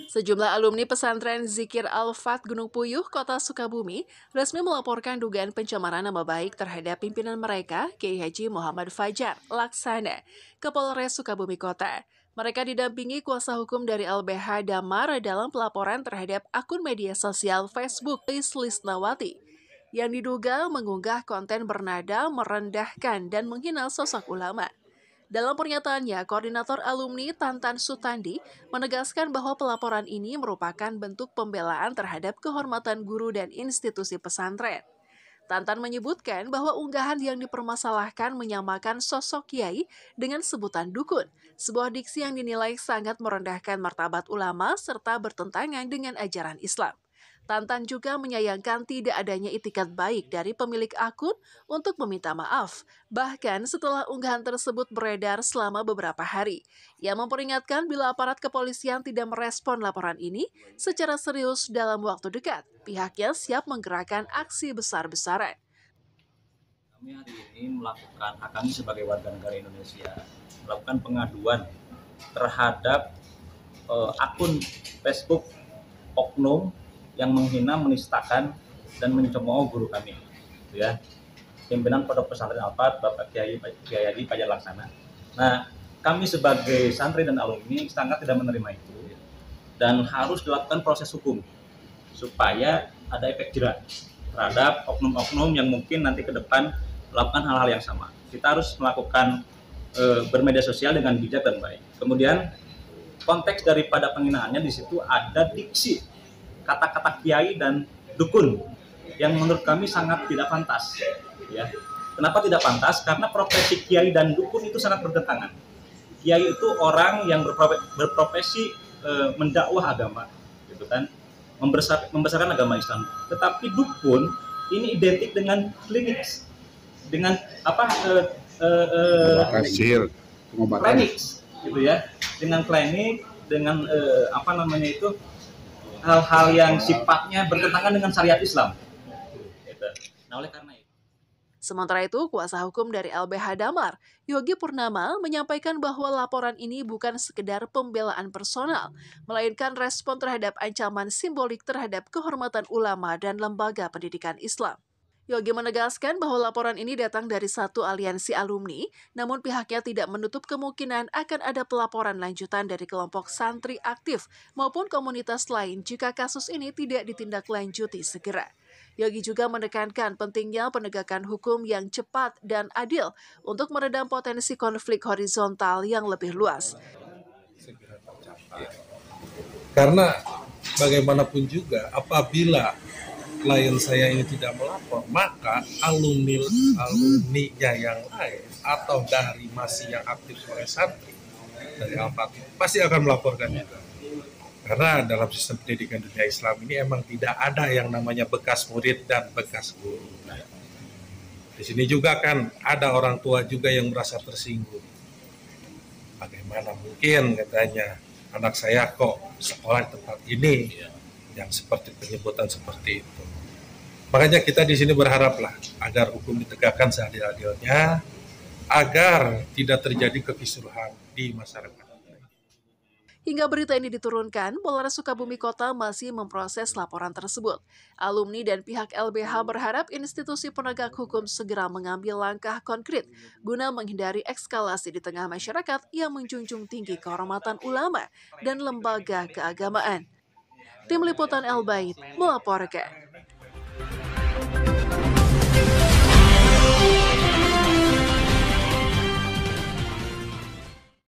Sejumlah alumni pesantren Zikir Al-Fat Gunung Puyuh, Kota Sukabumi, resmi melaporkan dugaan pencemaran nama baik terhadap pimpinan mereka, Kiai Haji Muhammad Fajar Laksana, ke Polres Sukabumi Kota. Mereka didampingi kuasa hukum dari LBH Damar dalam pelaporan terhadap akun media sosial Facebook Lisnawati yang diduga mengunggah konten bernada merendahkan dan menghina sosok ulama. Dalam pernyataannya, Koordinator Alumni Tantan Sutandi menegaskan bahwa pelaporan ini merupakan bentuk pembelaan terhadap kehormatan guru dan institusi pesantren. Tantan menyebutkan bahwa unggahan yang dipermasalahkan menyamakan sosok kiai dengan sebutan dukun, sebuah diksi yang dinilai sangat merendahkan martabat ulama serta bertentangan dengan ajaran Islam. Tantan juga menyayangkan tidak adanya itikat baik dari pemilik akun untuk meminta maaf, bahkan setelah unggahan tersebut beredar selama beberapa hari. Ia memperingatkan bila aparat kepolisian tidak merespon laporan ini secara serius dalam waktu dekat, pihaknya siap menggerakkan aksi besar-besaran. Kami hari ini melakukan, hak kami sebagai warga negara Indonesia, melakukan pengaduan terhadap akun Facebook oknum yang menghina, menistakan, dan mencemooh guru kami, ya, pimpinan Pondok Pesantren Al-Fat, Bapak Kiai Haji Fajar Laksana. Nah, kami sebagai santri dan alumni sangat tidak menerima itu, dan harus dilakukan proses hukum supaya ada efek jerah terhadap oknum-oknum yang mungkin nanti ke depan melakukan hal-hal yang sama. Kita harus melakukan bermedia sosial dengan bijak dan baik. Kemudian konteks daripada penghinaannya di situ ada diksi kata-kata kiai dan dukun yang menurut kami sangat tidak pantas. Ya. Kenapa tidak pantas? Karena profesi kiai dan dukun itu sangat bertentangan. Kiai itu orang yang berprofesi mendakwah agama, gitu kan, membesarkan agama Islam. Tetapi dukun ini identik dengan klinik, dengan klinik, gitu ya, dengan klinik, dengan hal-hal yang sifatnya bertentangan dengan syariat Islam. Nah, oleh karena itu. Sementara itu, kuasa hukum dari LBH Damar, Yogi Purnama, menyampaikan bahwa laporan ini bukan sekedar pembelaan personal, melainkan respon terhadap ancaman simbolik terhadap kehormatan ulama dan lembaga pendidikan Islam. Yogi menegaskan bahwa laporan ini datang dari satu aliansi alumni, namun pihaknya tidak menutup kemungkinan akan ada pelaporan lanjutan dari kelompok santri aktif maupun komunitas lain jika kasus ini tidak ditindaklanjuti segera. Yogi juga menekankan pentingnya penegakan hukum yang cepat dan adil untuk meredam potensi konflik horizontal yang lebih luas. Karena bagaimanapun juga apabila klien saya ini tidak melapor, maka alumninya yang lain atau dari masih yang aktif sebagai santri dari Al-Fat pasti akan melaporkan juga. Karena dalam sistem pendidikan dunia Islam ini emang tidak ada yang namanya bekas murid dan bekas guru. Di sini juga kan ada orang tua juga yang merasa tersinggung. Bagaimana mungkin katanya anak saya kok sekolah di tempat ini yang seperti penyebutan seperti itu. Makanya kita di sini berharaplah agar hukum ditegakkan seadil-adilnya, agar tidak terjadi kekisruhan di masyarakat. Hingga berita ini diturunkan, Polres Sukabumi Kota masih memproses laporan tersebut. Alumni dan pihak LBH berharap institusi penegak hukum segera mengambil langkah konkret guna menghindari eskalasi di tengah masyarakat yang menjunjung tinggi kehormatan ulama dan lembaga keagamaan. Tim Liputan El Bait melaporkan.